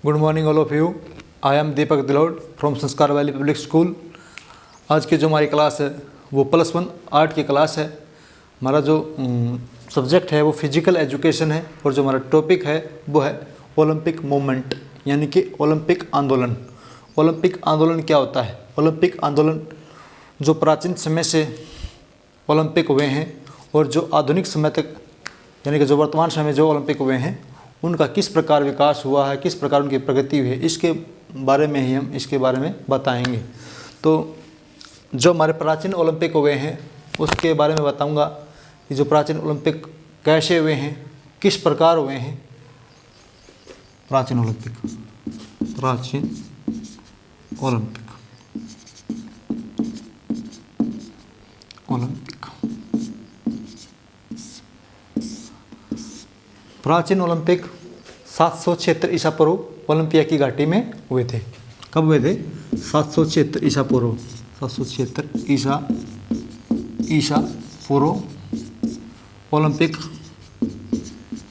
Good morning all of you. I am Deepak Dilaud from Sanskar valley public school. आज की जो हमारी क्लास है वो +1 आर्ट की क्लास है। हमारा जो सब्जेक्ट है वो फिजिकल एजुकेशन है और जो हमारा टॉपिक है वो है ओलंपिक मूवमेंट, यानी कि ओलंपिक आंदोलन। ओलंपिक आंदोलन क्या होता है? ओलंपिक आंदोलन जो प्राचीन समय से ओलंपिक हुए हैं और जो आधुनिक समय तक, यानी कि जो वर्तमान समय में जो ओलंपिक हुए हैं, उनका किस प्रकार विकास हुआ है, किस प्रकार उनकी प्रगति हुई है, इसके बारे में ही हम इसके बारे में बताएंगे। तो जो हमारे प्राचीन ओलंपिक हुए हैं उसके बारे में बताऊंगा कि जो प्राचीन ओलंपिक कैसे हुए हैं, किस प्रकार हुए हैं। प्राचीन ओलंपिक प्राचीन ओलंपिक 776 ईसा पूर्व ओलंपिया की घाटी में हुए थे। कब हुए थे? 776 ईसा पूर्व। 776 ईसा पूर्व ओलंपिक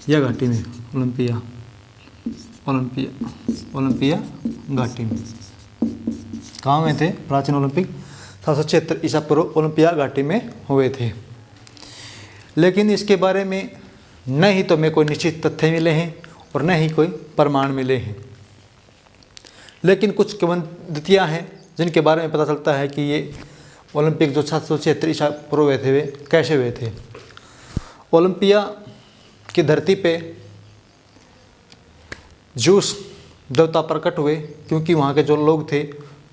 या घाटी में, ओलंपिया घाटी में। कहाँ में थे? प्राचीन ओलंपिक 776 ईसा पूर्व ओलंपिया घाटी में हुए थे। लेकिन इसके बारे में न ही तो हमें कोई निश्चित तथ्य मिले हैं और न ही कोई प्रमाण मिले हैं, लेकिन कुछ किंवदंतियाँ हैं जिनके बारे में पता चलता है कि ये ओलंपिक जो 776 ईसा पूर्व हुए थे वे कैसे हुए थे। ओलंपिया की धरती पे जूस देवता प्रकट हुए, क्योंकि वहाँ के जो लोग थे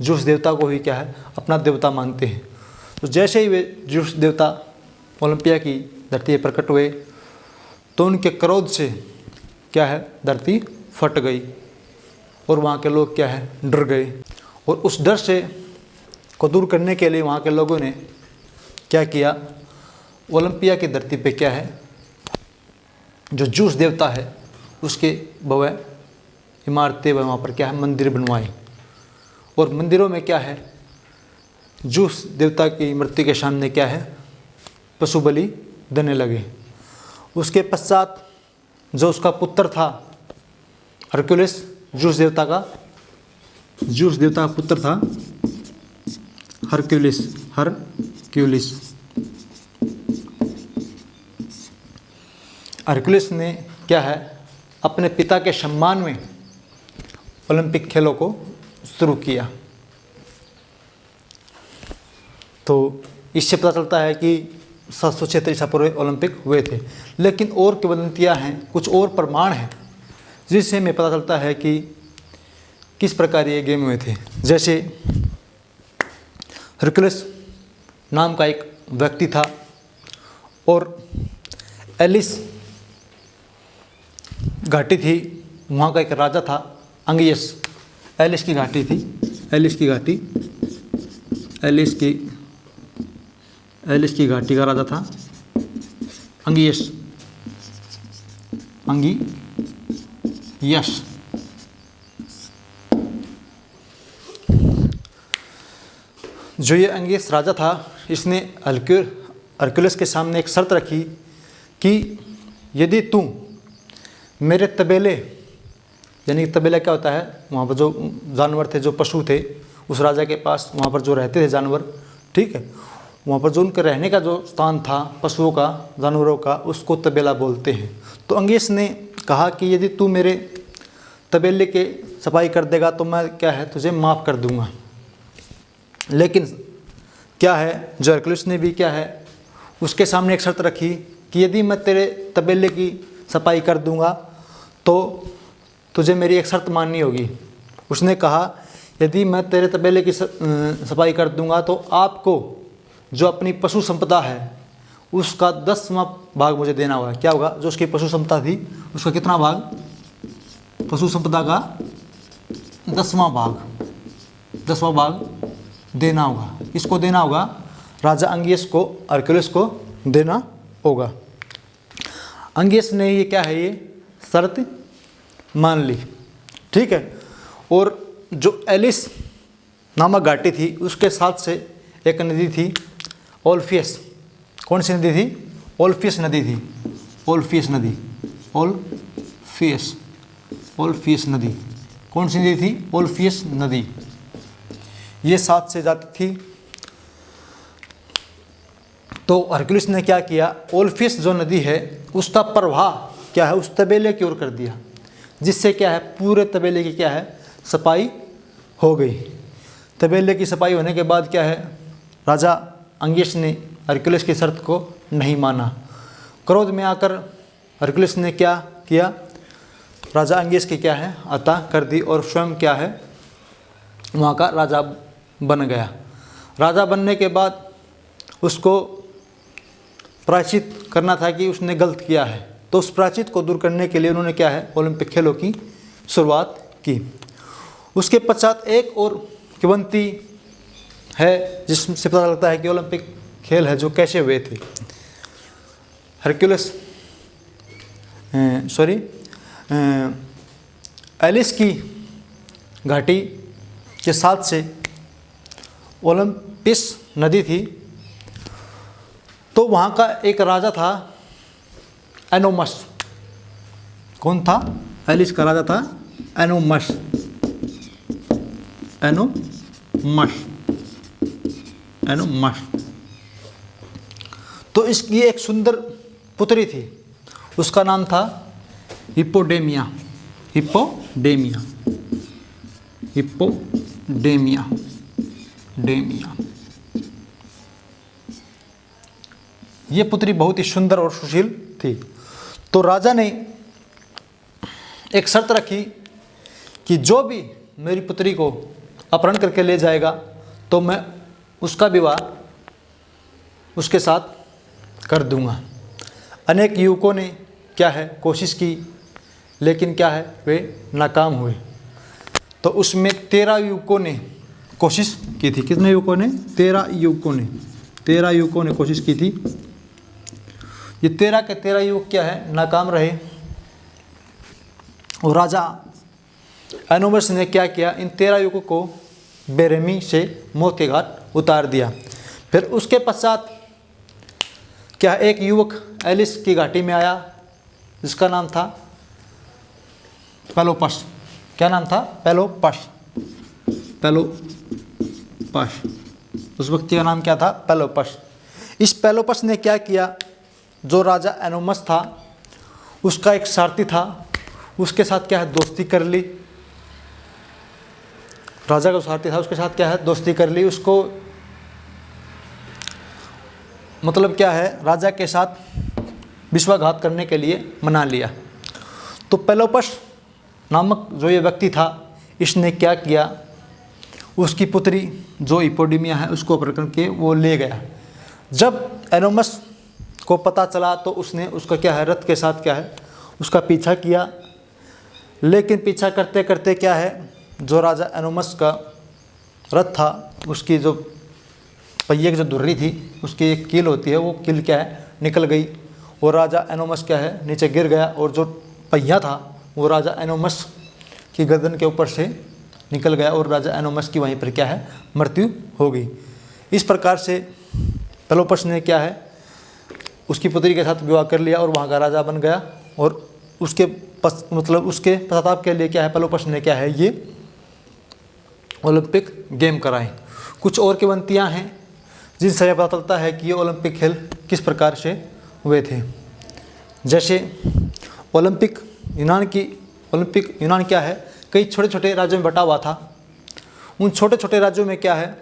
जूस देवता को ही क्या है अपना देवता मानते हैं। तो जैसे ही वे जूस देवता ओलंपिया की धरती पर प्रकट हुए तो उनके क्रोध से क्या है धरती फट गई और वहाँ के लोग क्या है डर गए। और उस डर से को दूर करने के लिए वहाँ के लोगों ने क्या किया, ओलंपिया की धरती पे क्या है जो जूस देवता है उसके भव्य इमारतें वहाँ पर क्या है मंदिर बनवाए। और मंदिरों में क्या है जूस देवता की मूर्ति के सामने क्या है पशु बलि देने लगे। उसके पश्चात जो उसका पुत्र था हरक्यूलिस, जूस देवता का पुत्र था हरक्यूलिस। हरक्यूलिस ने क्या है अपने पिता के सम्मान में ओलंपिक खेलों को शुरू किया। तो इससे पता चलता है कि 776 ईसा पूर्व ओलंपिक हुए थे। लेकिन और किंवदंतियाँ हैं, कुछ और प्रमाण हैं जिससे हमें पता चलता है कि किस प्रकार ये गेम हुए थे। जैसे हरक्यूलिस नाम का एक व्यक्ति था और एलिस घाटी थी, वहाँ का एक राजा था अंगियस। एलिस की घाटी का राजा था अंगियस। जो ये अंगियस राजा था इसने हरक्यूलिस के सामने एक शर्त रखी कि यदि तू मेरे तबेले, यानी तबेला क्या होता है, वहाँ पर जो जानवर थे, जो पशु थे उस राजा के पास, वहाँ पर जो रहते थे जानवर, ठीक है, वहाँ पर जो उनके रहने का जो स्थान था पशुओं का, जानवरों का, उसको तबेला बोलते हैं। तो अंगियस ने कहा कि यदि तू मेरे तबेले के सफाई कर देगा तो मैं क्या है तुझे माफ़ कर दूंगा। लेकिन क्या है जो हरक्यूलिस ने भी क्या है उसके सामने एक शर्त रखी कि यदि मैं तेरे तबेले की सफाई कर दूंगा तो तुझे मेरी एक शर्त माननी होगी। उसने कहा यदि मैं तेरे तबेले की सफाई कर दूंगा तो आपको जो अपनी पशु संपदा है उसका 10वां भाग मुझे देना होगा। क्या होगा? जो उसकी पशु संपदा थी उसका कितना भाग? पशु संपदा का 10वां भाग देना होगा। किसको देना होगा? राजा अंगियस को, हरक्यूलिस को देना होगा। अंगियस ने ये क्या है ये शर्त मान ली, ठीक है। और जो एलिस नामक घाटी थी उसके साथ से एक नदी थी ओल्फियस। कौन सी नदी थी? ओल्फियस नदी थी। ओल्फियस नदी, ओल्फियस नदी। कौन सी नदी थी? ओल्फियस नदी। ये 7 से जाती थी। तो हरकुलिस ने क्या किया? ओल्फियस जो नदी है उसका प्रवाह क्या है? उस तबेले की ओर कर दिया, जिससे क्या है? पूरे तबेले की क्या है? सफाई हो गई। तबेले की सफाई होने के बाद क्या है? राजा अंगियस ने हरकुलिस की शर्त को नहीं माना। क्रोध में आकर हरकुलिस ने क्या किया? राजा अंगियस की क्या है? हत्या कर दी और स्वयं क्या है? वहाँ का राजा बन गया। राजा बनने के बाद उसको प्रायश्चित करना था कि उसने गलत किया है, तो उस प्रायश्चित को दूर करने के लिए उन्होंने क्या है? ओलंपिक खेलों की शुरुआत की। उसके पश्चात एक और किंवदंती है जिससे पता लगता है कि ओलंपिक खेल है जो कैसे हुए थे। एलिस की घाटी के साथ से ओलंपिस नदी थी। तो वहाँ का एक राजा था एनोमस। कौन था? एलिस का राजा था एनोमस। तो इसकी एक सुंदर पुत्री थी, उसका नाम था हिप्पोडेमिया। ये पुत्री बहुत ही सुंदर और सुशील थी। तो राजा ने एक शर्त रखी कि जो भी मेरी पुत्री को अपहरण करके ले जाएगा तो मैं उसका विवाह उसके साथ कर दूंगा। अनेक युवकों ने क्या है? कोशिश की, लेकिन क्या है? वे नाकाम हुए। तो उसमें 13 युवकों ने कोशिश की थी। कितने युवकों ने? 13 युवकों ने कोशिश की थी। ये 13 के 13 युवक क्या है? नाकाम रहे। और राजा एनोमस ने क्या किया? इन 13 युवकों को बेरहमी से मौत के घाट उतार दिया। फिर उसके पश्चात क्या एक युवक एलिस की घाटी में आया जिसका नाम था पेलोपस। क्या नाम था? पेलोपस। उस व्यक्ति का नाम क्या था? पेलोपस। इस पेलोपस ने क्या किया? जो राजा एनोमस था उसका एक सारथी था, उसके साथ क्या है? दोस्ती कर ली। राजा का सारथी था, उसके साथ क्या है? दोस्ती कर ली। उसको मतलब क्या है? राजा के साथ विश्वासघात करने के लिए मना लिया। तो पेलोपस नामक जो ये व्यक्ति था, इसने क्या किया? उसकी पुत्री जो हिप्पोडेमिया है उसको अपहरण करके वो ले गया। जब एनोमस को पता चला तो उसने उसका क्या है? रथ के साथ क्या है? उसका पीछा किया। लेकिन पीछा करते करते क्या है? जो राजा एनोमस का रथ था उसकी जो पहिए की जो धुर्री थी, उसकी एक कील होती है, वो कील क्या है? निकल गई और राजा एनोमस क्या है? नीचे गिर गया। और जो पहिया था वो राजा एनोमस की गर्दन के ऊपर से निकल गया और राजा एनोमस की वहीं पर क्या है? मृत्यु हो गई। इस प्रकार से पेलोपस ने क्या है? उसकी पुत्री के साथ विवाह कर लिया और वहाँ का राजा बन गया। और उसके उसके पश्चाताप के लिए क्या है? पेलोपस ने क्या है? ये ओलंपिक गेम कराए। कुछ और किंवदंतियाँ हैं जिनसे यह पता चलता है कि ये ओलंपिक खेल किस प्रकार से हुए थे। जैसे ओलंपिक यूनान क्या है? कई छोटे छोटे राज्यों में बटा हुआ था। उन छोटे छोटे राज्यों में क्या है?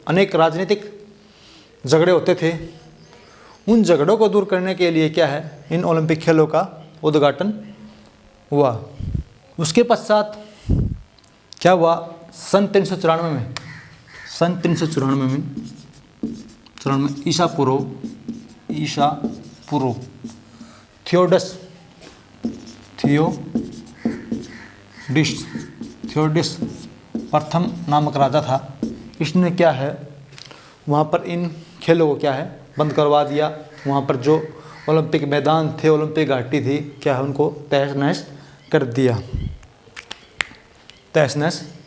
अनेक राजनीतिक झगड़े होते थे। उन झगड़ों को दूर करने के लिए क्या है? इन ओलंपिक खेलों का उद्घाटन हुआ। उसके पश्चात क्या हुआ? सन 394 में ईसा पूर्व थियोडिस प्रथम नामक राजा था। इसने क्या है? वहाँ पर इन खेलों को क्या है? बंद करवा दिया। वहाँ पर जो ओलंपिक मैदान थे, ओलंपिक घाटी थी, क्या है? उनको तहस नहस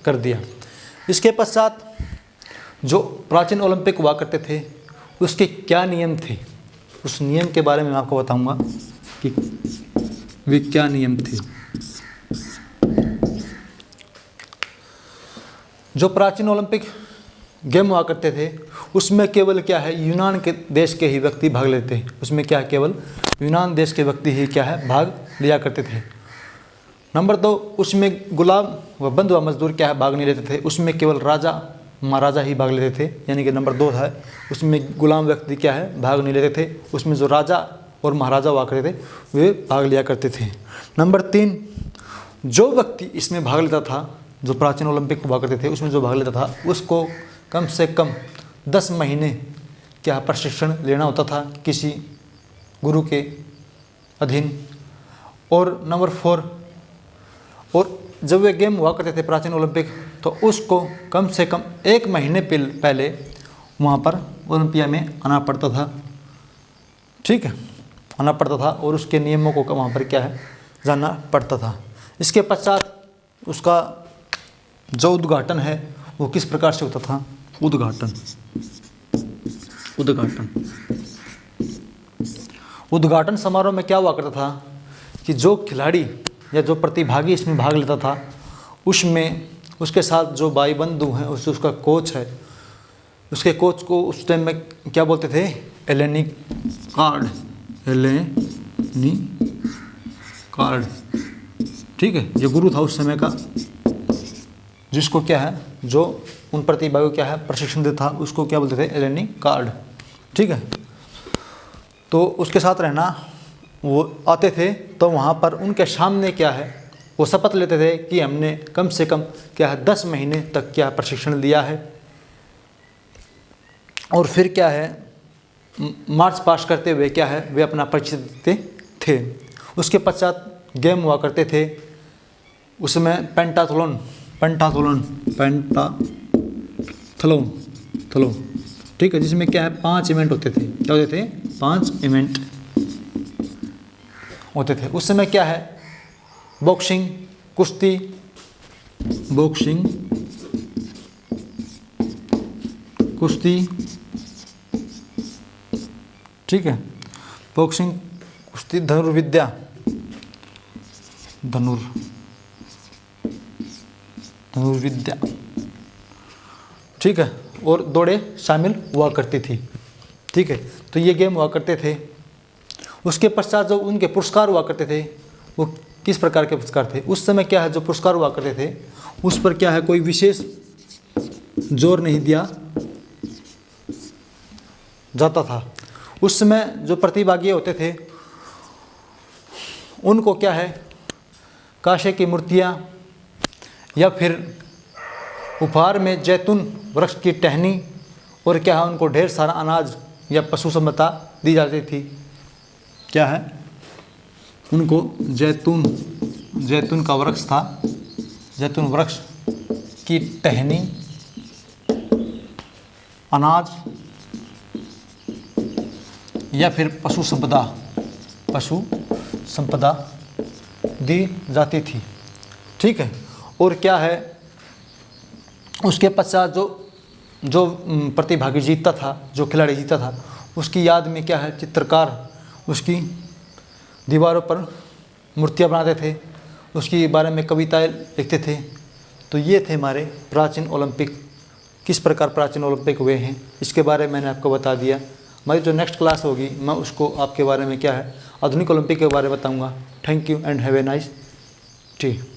कर दिया। इसके पश्चात जो प्राचीन ओलंपिक हुआ करते थे उसके क्या नियम थे, उस नियम के बारे में मैं आपको बताऊंगा कि वे क्या नियम थे। जो प्राचीन ओलंपिक गेम हुआ करते थे उसमें केवल क्या है, यूनान के देश के ही व्यक्ति भाग लेते हैं। उसमें क्या है, केवल यूनान देश के व्यक्ति ही क्या है, भाग लिया करते थे। नंबर 2, उसमें गुलाम व बंधुआ मजदूर क्या है, भाग नहीं लेते थे। उसमें केवल राजा महाराजा ही भाग लेते थे, यानी कि नंबर 2 था, उसमें गुलाम व्यक्ति क्या है, भाग नहीं लेते थे। उसमें जो राजा और महाराजा हुआ करते थे वे भाग लिया करते थे। नंबर 3, जो व्यक्ति इसमें भाग लेता था, जो प्राचीन ओलंपिक हुआ करते थे उसमें जो भाग लेता था, उसको कम से कम 10 महीने क्या प्रशिक्षण लेना होता था किसी गुरु के अधीन। और नंबर 4, और जब वे गेम हुआ करते थे प्राचीन ओलंपिक, तो उसको कम से कम 1 महीने पहले वहाँ पर ओलंपिया में आना पड़ता था। ठीक है, आना पड़ता था और उसके नियमों को वहाँ पर क्या है, जानना पड़ता था। इसके पश्चात उसका जो उद्घाटन है वो किस प्रकार से होता था, उद्घाटन समारोह में क्या हुआ करता था कि जो खिलाड़ी या जो प्रतिभागी इसमें भाग लेता था, उसमें उसके साथ जो भाई बंधु हैं, उसका कोच है, उसके कोच को उस टाइम में क्या बोलते थे, हेलेनिक कार्ड। ठीक है, ये गुरु था उस समय का, जिसको क्या है, जो उन प्रतिभागियों क्या है प्रशिक्षण देता था, उसको क्या बोलते थे, हेलेनिक कार्ड। ठीक है, तो उसके साथ रहना वो आते थे, तो वहाँ पर उनके सामने क्या है, वो शपथ लेते थे कि हमने कम से कम क्या है 10 महीने तक क्या प्रशिक्षण लिया है। और फिर क्या है, मार्च पास करते हुए क्या है, वे अपना परिचय देते थे। उसके पश्चात गेम हुआ करते थे, उसमें पेंटाथलॉन, ठीक है, जिसमें क्या है 5 इवेंट होते थे। क्या होते थे, 5 इवेंट होते थे। उस समय क्या है, बॉक्सिंग, कुश्ती, ठीक है, बॉक्सिंग, कुश्ती, धनुर्विद्या, ठीक है, और दौड़े शामिल हुआ करती थी। ठीक है, तो ये गेम हुआ करते थे। उसके पश्चात जो उनके पुरस्कार हुआ करते थे वो किस प्रकार के पुरस्कार थे, उस समय क्या है, जो पुरस्कार हुआ करते थे उस पर क्या है, कोई विशेष जोर नहीं दिया जाता था। उस समय जो प्रतिभागी होते थे उनको क्या है, कांसे की मूर्तियाँ या फिर उपहार में जैतून वृक्ष की टहनी और क्या है, उनको ढेर सारा अनाज या पशु संपदा दी जाती थी। क्या है, उनको जैतून का वृक्ष था, जैतून वृक्ष की टहनी, अनाज या फिर पशु संपदा दी जाती थी। ठीक है, और क्या है, उसके पश्चात जो प्रतिभागी जीतता था, जो खिलाड़ी जीतता था, उसकी याद में क्या है, चित्रकार उसकी दीवारों पर मूर्तियाँ बनाते थे, उसके बारे में कविताएं लिखते थे। तो ये थे हमारे प्राचीन ओलंपिक, किस प्रकार प्राचीन ओलंपिक हुए हैं, इसके बारे में मैंने आपको बता दिया। हमारी जो नेक्स्ट क्लास होगी मैं उसको आपके बारे में क्या है, आधुनिक ओलंपिक के बारे में बताऊँगा। Thank you and have a nice day.